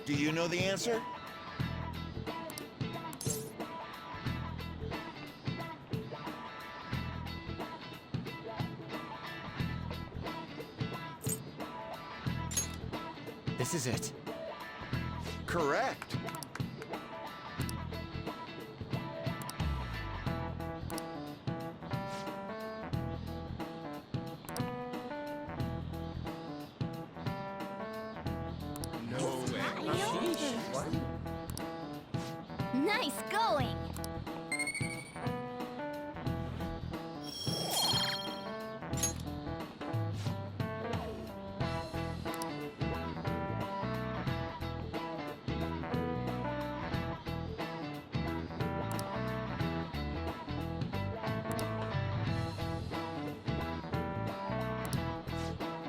Do you know the answer? This is it. Correct. No way. Nice going!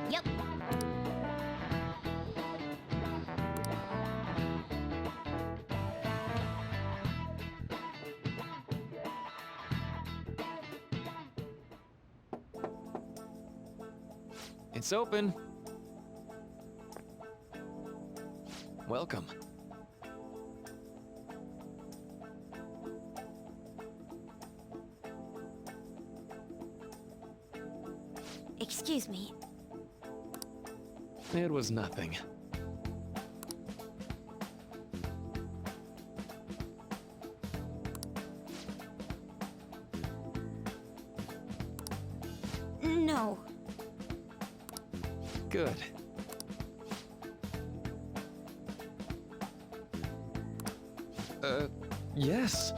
Yep. It's open. Welcome. Excuse me. It was nothing. No. Good. Yes.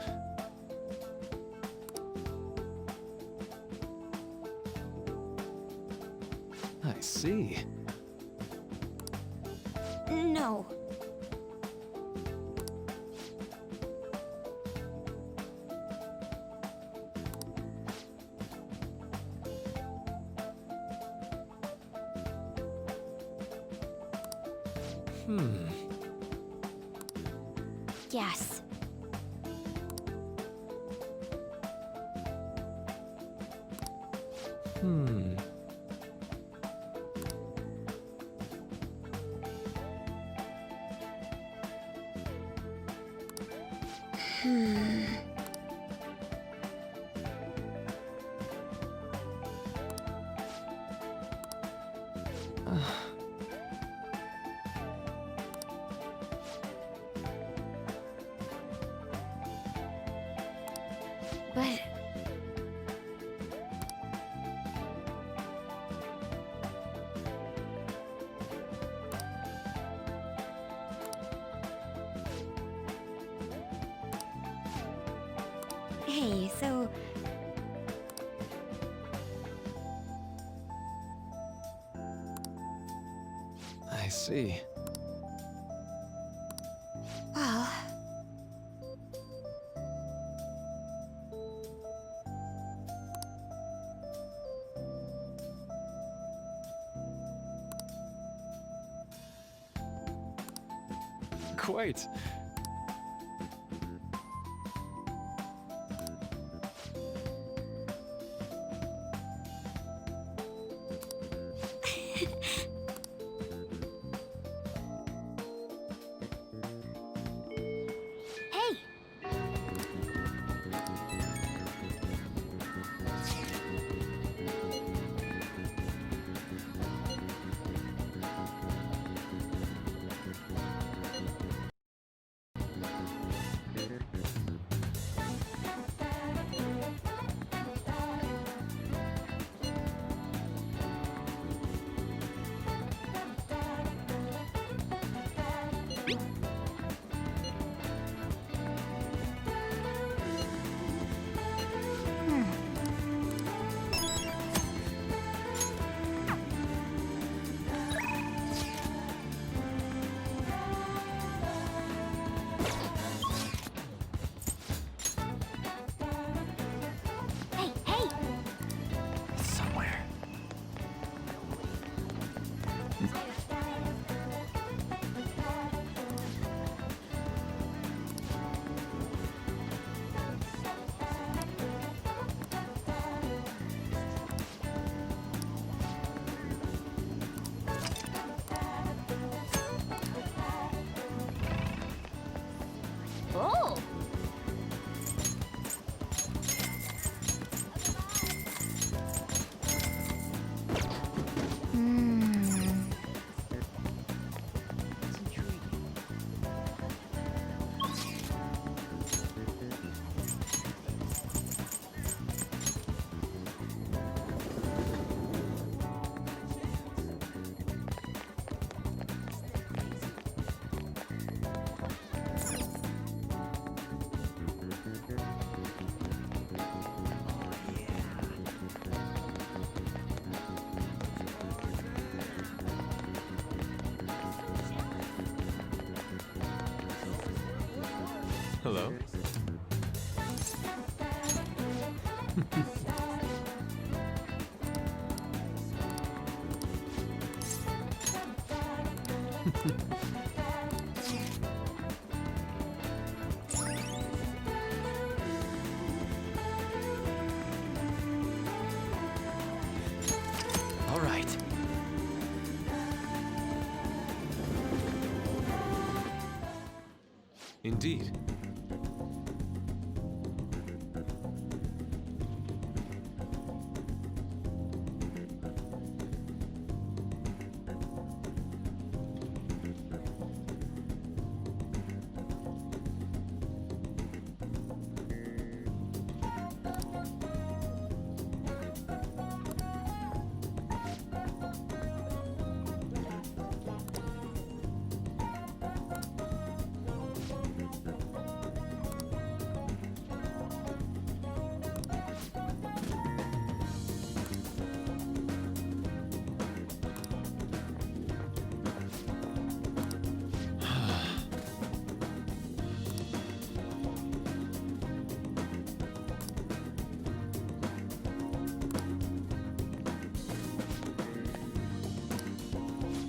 I see. No. Yes. But... Hey, so... I see. Well... Quite. Hey! Hello. All right. Indeed.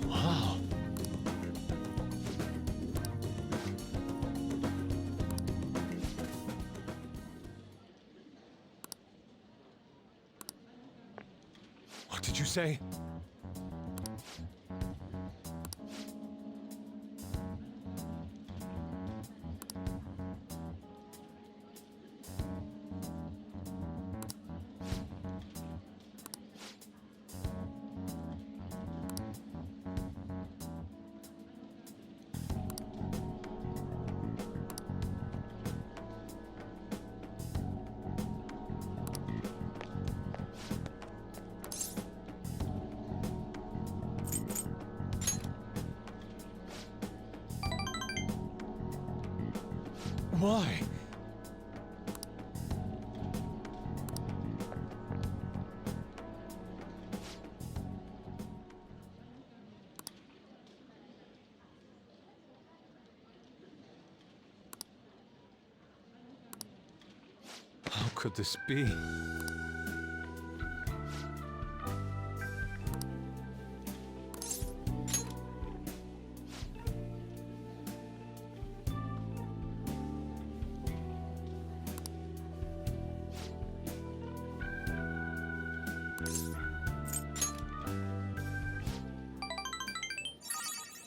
Wow. What did you say? Why? How could this be?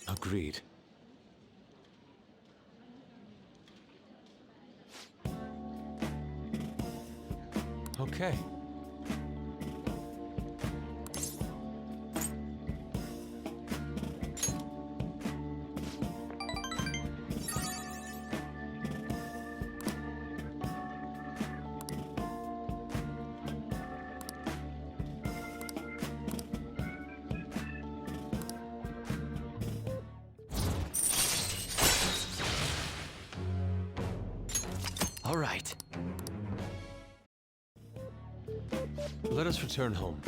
Agreed. Okay. All right. Let us return home.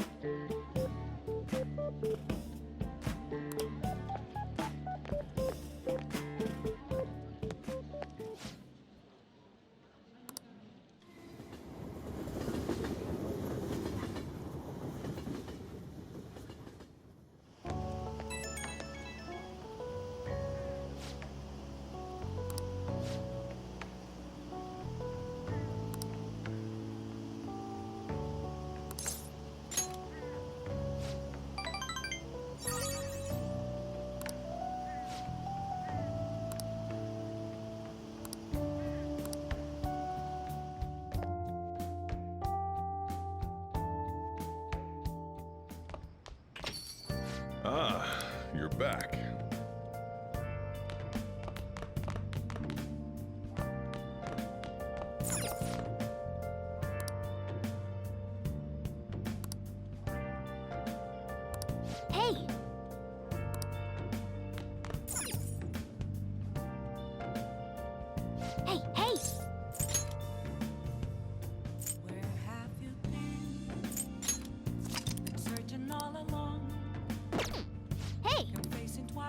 Ah, you're back. Hey! Hey, hey! Where have you been? Been searching all along. Hey! You're facing twice.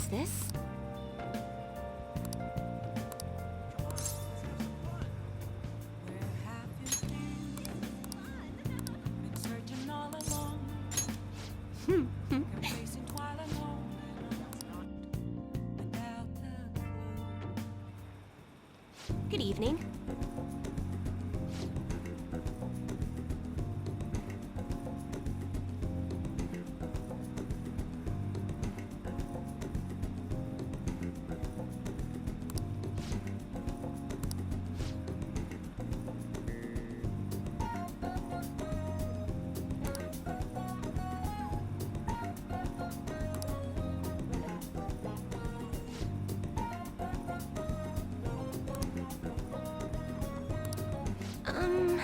Is this? Where have you been? Been searching all along. Kept chasing while alone, and without a clue. Good evening. Um...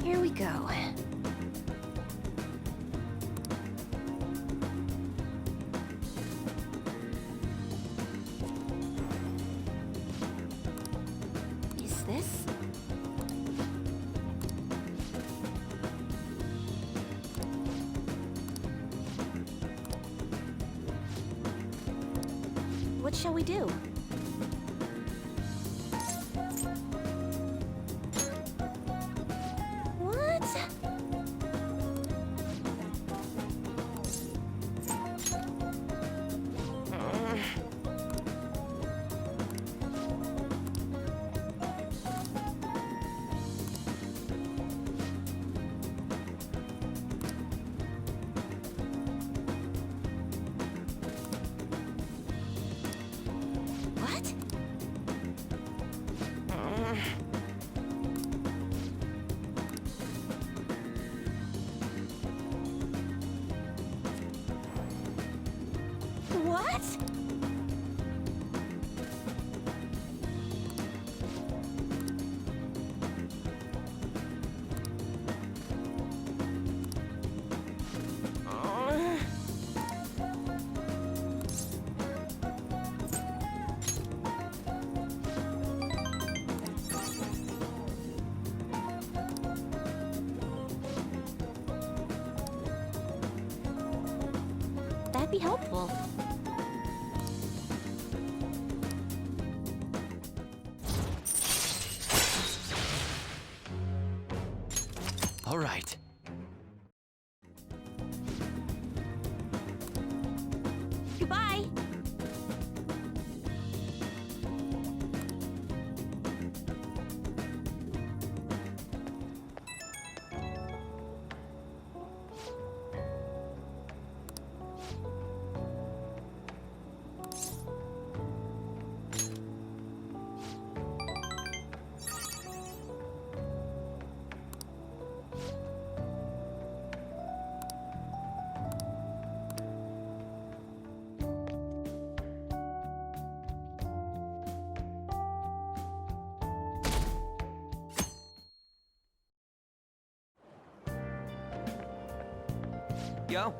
Here we go. Is this? What shall we do? What? What? What? That'd be helpful. All right. Goodbye. Yo.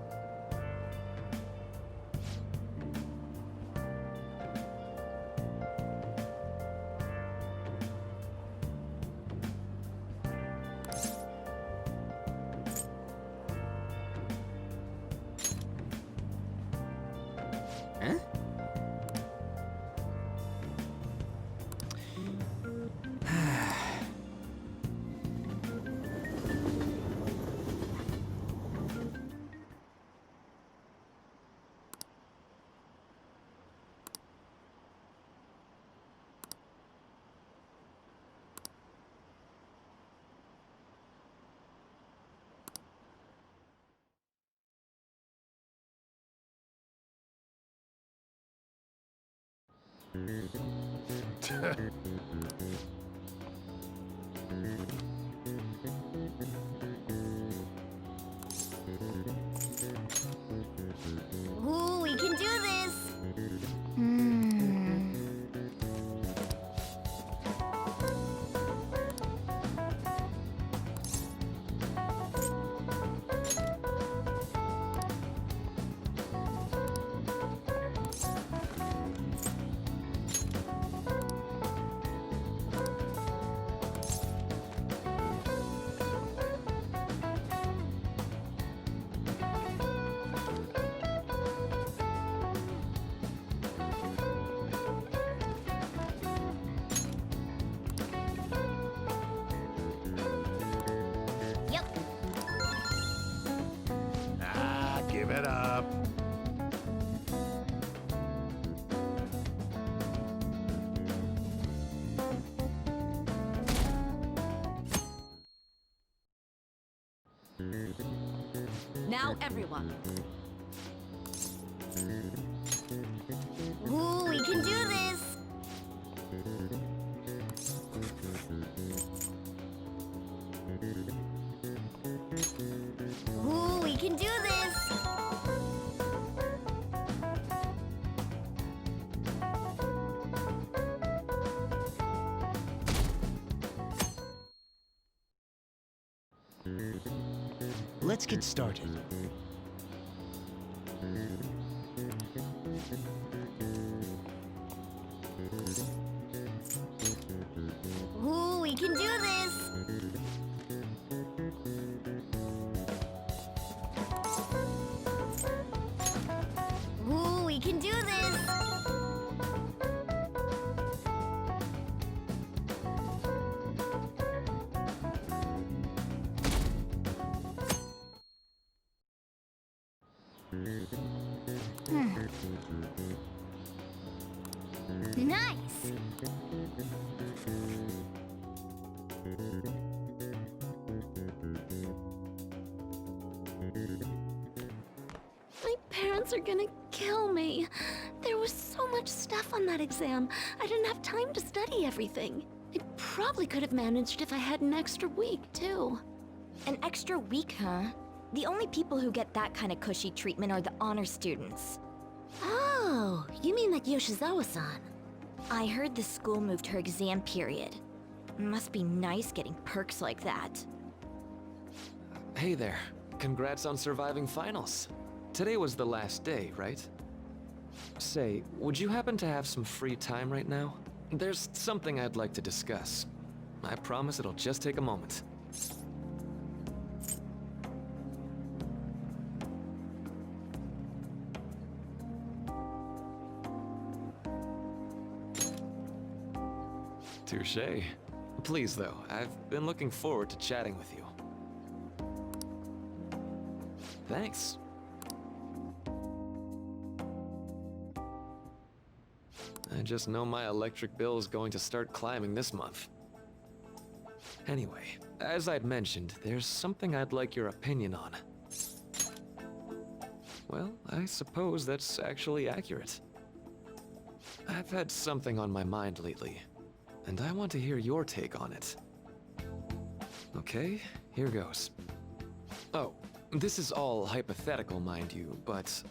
Huh? Ooh, we can do this. Get up. Now, everyone. Ooh, we can do this! Ooh, we can do this! Let's get started. Ooh, we can do this! Ooh, we can do this! Nice! My parents are gonna kill me. There was so much stuff on that exam. I didn't have time to study everything. I probably could have managed if I had an extra week, too. An extra week, huh? The only people who get that kind of cushy treatment are the honor students. Oh, you mean like Yoshizawa-san? I heard the school moved her exam period. Must be nice getting perks like that. Hey there. Congrats on surviving finals. Today was the last day, right? Say, would you happen to have some free time right now? There's something I'd like to discuss. I promise it'll just take a moment. Touché. Please, though, I've been looking forward to chatting with you. Thanks. I just know my electric bill is going to start climbing this month. Anyway, as I'd mentioned, there's something I'd like your opinion on. Well, I suppose that's actually accurate. I've had something on my mind lately, and I want to hear your take on it. Okay, here goes. Oh, this is all hypothetical, mind you, but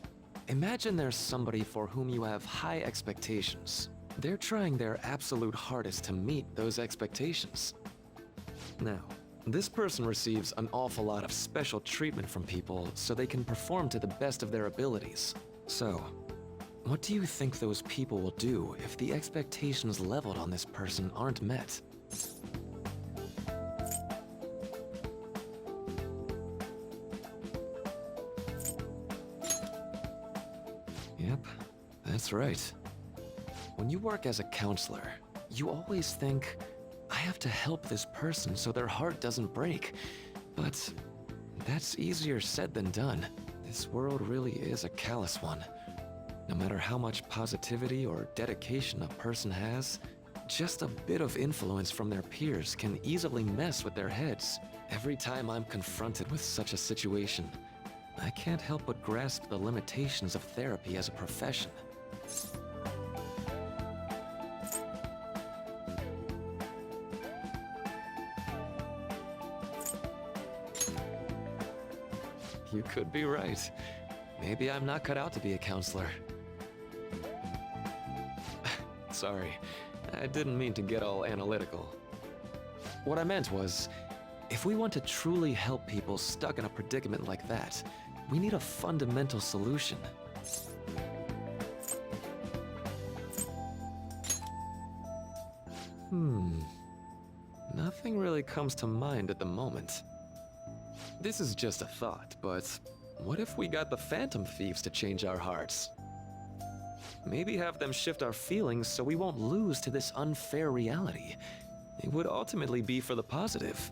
imagine there's somebody for whom you have high expectations. They're trying their absolute hardest to meet those expectations. Now, this person receives an awful lot of special treatment from people so they can perform to the best of their abilities. So, what do you think those people will do if the expectations leveled on this person aren't met? Yep, that's right. When you work as a counselor, you always think, I have to help this person so their heart doesn't break. But that's easier said than done. This world really is a callous one. No matter how much positivity or dedication a person has, just a bit of influence from their peers can easily mess with their heads. Every time I'm confronted with such a situation, I can't help but grasp the limitations of therapy as a profession. You could be right. Maybe I'm not cut out to be a counselor. Sorry, I didn't mean to get all analytical. What I meant was, if we want to truly help people stuck in a predicament like that, we need a fundamental solution. Nothing really comes to mind at the moment. This is just a thought, but what if we got the Phantom Thieves to change our hearts? Maybe have them shift our feelings so we won't lose to this unfair reality. It would ultimately be for the positive.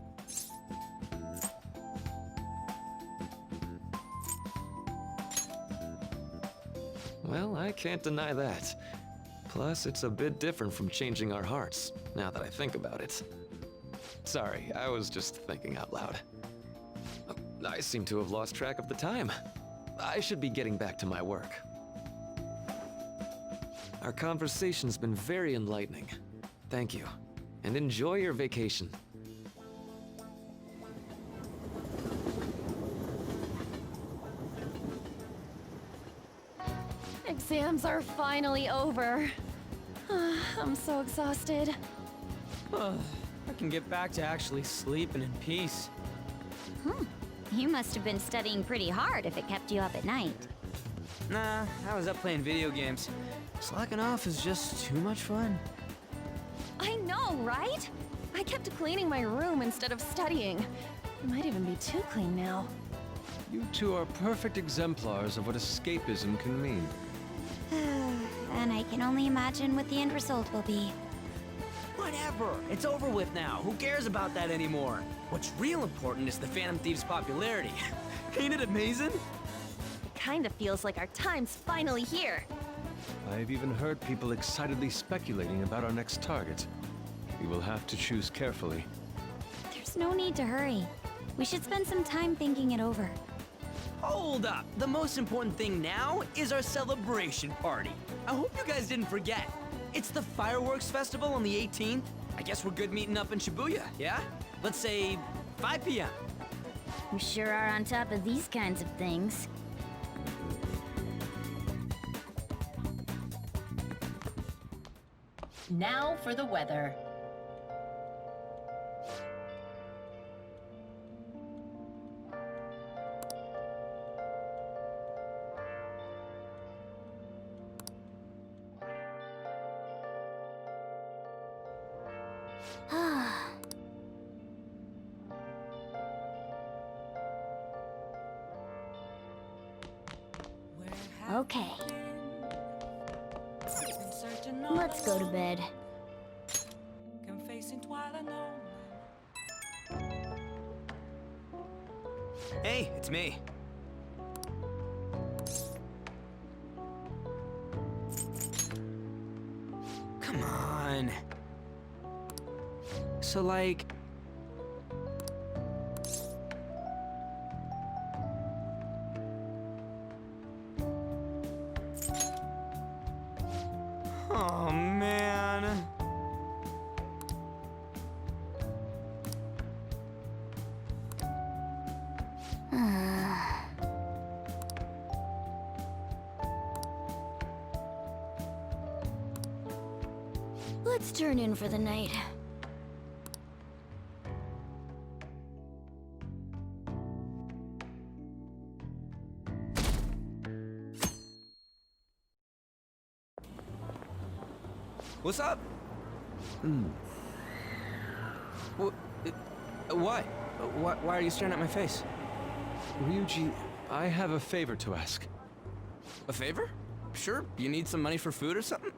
Well, I can't deny that. Plus, it's a bit different from changing our hearts, now that I think about it. Sorry, I was just thinking out loud. I seem to have lost track of the time. I should be getting back to my work. Our conversation's been very enlightening. Thank you, and enjoy your vacation. Exams are finally over. I'm so exhausted. I can get back to actually sleeping in peace. You must have been studying pretty hard if it kept you up at night. Nah, I was up playing video games. Slacking off is just too much fun. I know, right? I kept cleaning my room instead of studying. It might even be too clean now. You two are perfect exemplars of what escapism can mean. And I can only imagine what the end result will be. Whatever, it's over with now. Who cares about that anymore? What's real important is the Phantom Thieves' popularity. Ain't it amazing? It kinda feels like our time's finally here. I've even heard people excitedly speculating about our next target. We will have to choose carefully. There's no need to hurry. We should spend some time thinking it over. Hold up! The most important thing now is our celebration party. I hope you guys didn't forget. It's the fireworks festival on the 18th. I guess we're good meeting up in Shibuya, yeah? Let's say 5 p.m. You sure are on top of these kinds of things. Now for the weather. Okay, let's go to bed. Hey, it's me. Come on. So, like... Oh, man. Let's turn in for the night. What's up? What? Why are you staring at my face? Ryuji, I have a favor to ask. A favor? Sure, you need some money for food or something?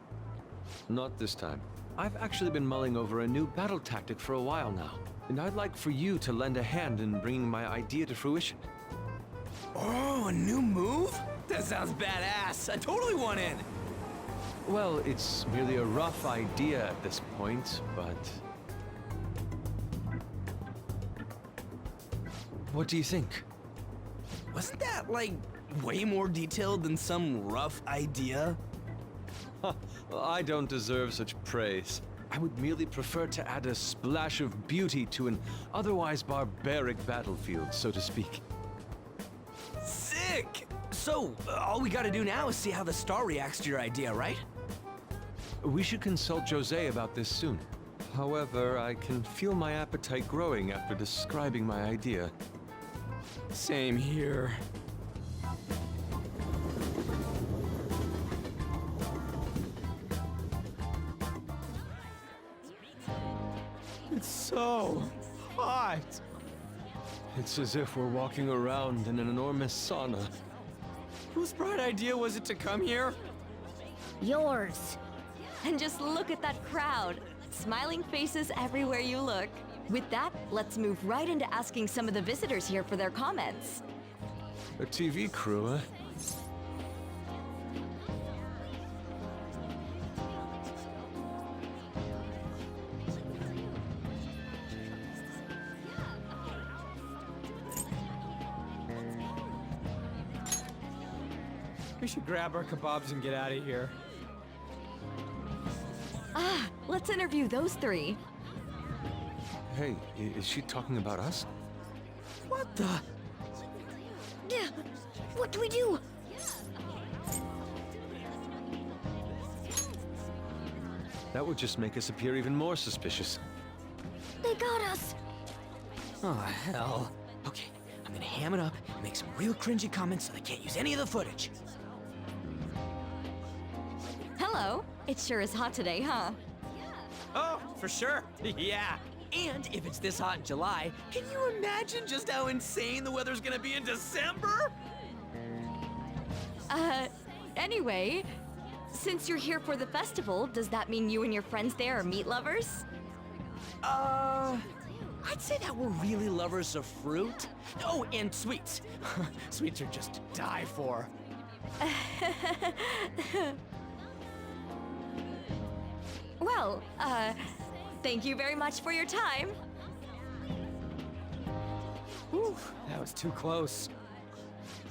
Not this time. I've actually been mulling over a new battle tactic for a while now, and I'd like for you to lend a hand in bringing my idea to fruition. Oh, a new move? That sounds badass. I totally want in. Well, it's merely a rough idea at this point, but... What do you think? Wasn't that, like, way more detailed than some rough idea? Well, I don't deserve such praise. I would merely prefer to add a splash of beauty to an otherwise barbaric battlefield, so to speak. Sick! So, all we gotta do now is see how the star reacts to your idea, right? We should consult Jose about this soon. However, I can feel my appetite growing after describing my idea. Same here. It's so hot. It's as if we're walking around in an enormous sauna. Whose bright idea was it to come here? Yours. And just look at that crowd. Smiling faces everywhere you look. With that, let's move right into asking some of the visitors here for their comments. A TV crew, We should grab our kebabs and get out of here. Ah, let's interview those three. Hey, is she talking about us? What the? Yeah, what do we do? That would just make us appear even more suspicious. They got us. Oh, hell. Okay, I'm gonna ham it up and make some real cringy comments so they can't use any of the footage. Hello. It sure is hot today, huh? Oh, for sure. Yeah. And if it's this hot in July, can you imagine just how insane the weather's gonna be in December? Anyway, since you're here for the festival, does that mean you and your friends there are meat lovers? I'd say that we're really lovers of fruit. Oh, and sweets. Sweets are just to die for. Well, thank you very much for your time. Whew, that was too close.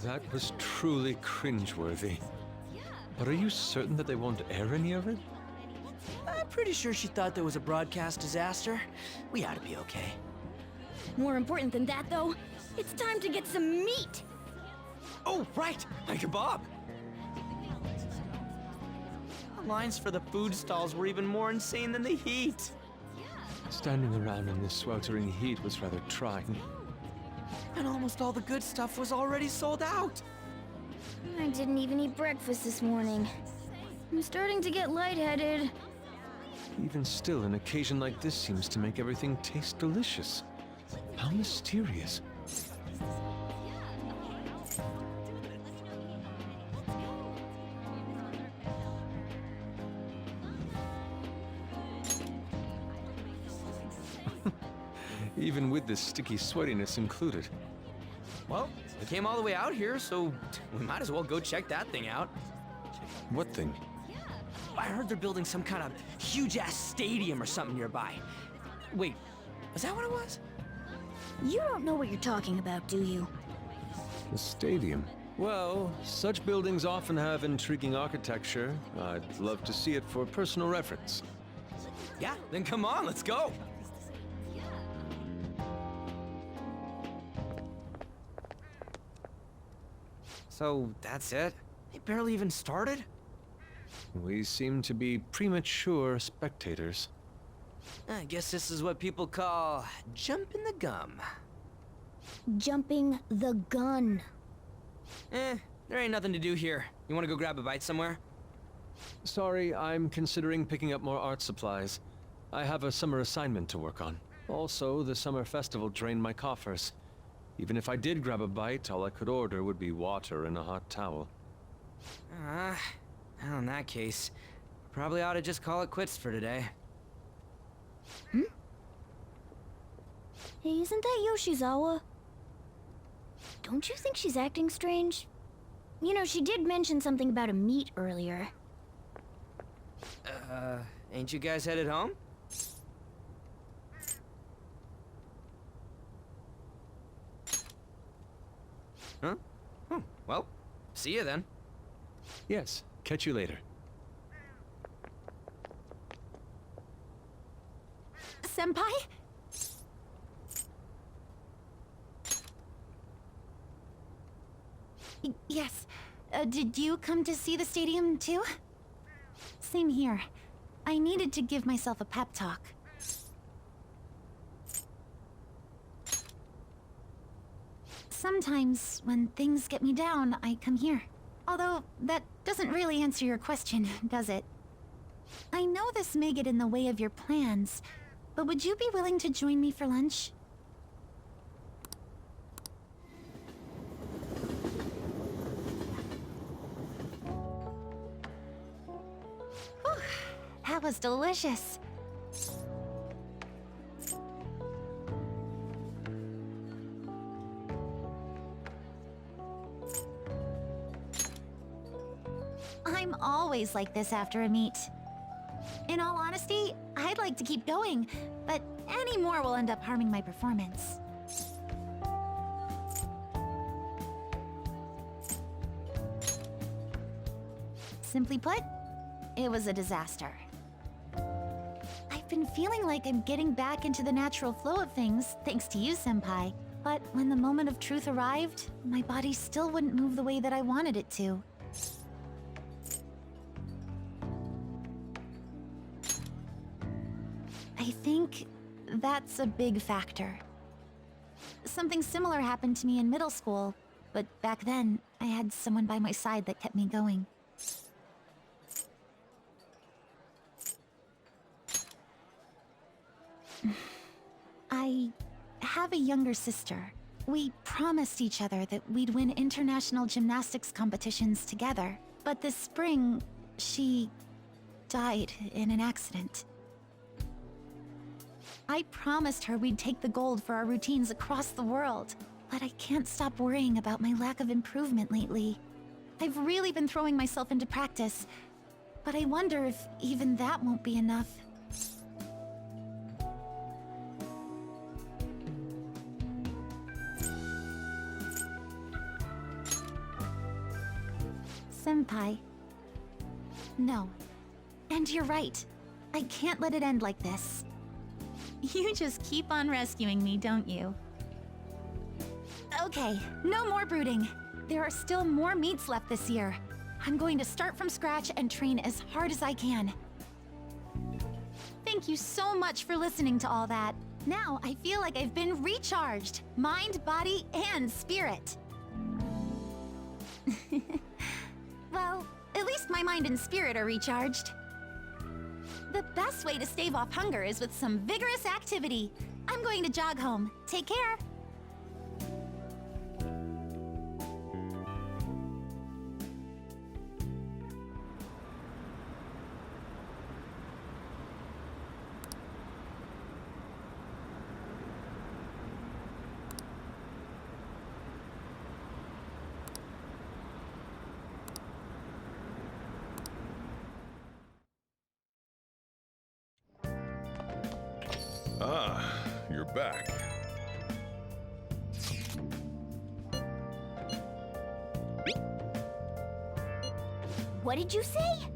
That was truly cringeworthy. But are you certain that they won't air any of it? I'm pretty sure she thought there was a broadcast disaster. We ought to be okay. More important than that, though, it's time to get some meat. Oh, right, my kebab. The lines for the food stalls were even more insane than the heat. Standing around in this sweltering heat was rather trying. And almost all the good stuff was already sold out. I didn't even eat breakfast this morning. I'm starting to get lightheaded. Even still, an occasion like this seems to make everything taste delicious. How mysterious. Even with this sticky sweatiness included. Well, we came all the way out here, so we might as well go check that thing out. What thing? I heard they're building some kind of huge-ass stadium or something nearby. Wait, was that what it was? You don't know what you're talking about, do you? The stadium. Well, such buildings often have intriguing architecture. I'd love to see it for personal reference. Yeah, then come on, let's go. So, that's it? They barely even started? We seem to be premature spectators. I guess this is what people call jumping the gum. Jumping the gun. There ain't nothing to do here. You wanna go grab a bite somewhere? Sorry, I'm considering picking up more art supplies. I have a summer assignment to work on. Also, the summer festival drained my coffers. Even if I did grab a bite, all I could order would be water and a hot towel. Well, in that case, probably ought to just call it quits for today. Hey, isn't that Yoshizawa? Don't you think she's acting strange? You know, she did mention something about a meet earlier. Ain't you guys headed home? Huh? Oh, well, see you then. Yes, catch you later. Senpai? Yes. Did you come to see the stadium too? Same here. I needed to give myself a pep talk. Sometimes, when things get me down, I come here. Although, that doesn't really answer your question, does it? I know this may get in the way of your plans, but would you be willing to join me for lunch? Whew, that was delicious. I'm always like this after a meet. In all honesty, I'd like to keep going, but any more will end up harming my performance. Simply put, it was a disaster. I've been feeling like I'm getting back into the natural flow of things, thanks to you, Senpai. But when the moment of truth arrived, my body still wouldn't move the way that I wanted it to. I think that's a big factor. Something similar happened to me in middle school, but back then, I had someone by my side that kept me going. I have a younger sister. We promised each other that we'd win international gymnastics competitions together. But this spring, she died in an accident. I promised her we'd take the gold for our routines across the world. But I can't stop worrying about my lack of improvement lately. I've really been throwing myself into practice, but I wonder if even that won't be enough. Senpai. No. And you're right. I can't let it end like this. You just keep on rescuing me, don't you? Okay, no more brooding. There are still more meets left this year. I'm going to start from scratch and train as hard as I can. Thank you so much for listening to all that. Now I feel like I've been recharged. Mind, body, and spirit. Well, at least my mind and spirit are recharged. The best way to stave off hunger is with some vigorous activity. I'm going to jog home. Take care. Ah, you're back. What did you say?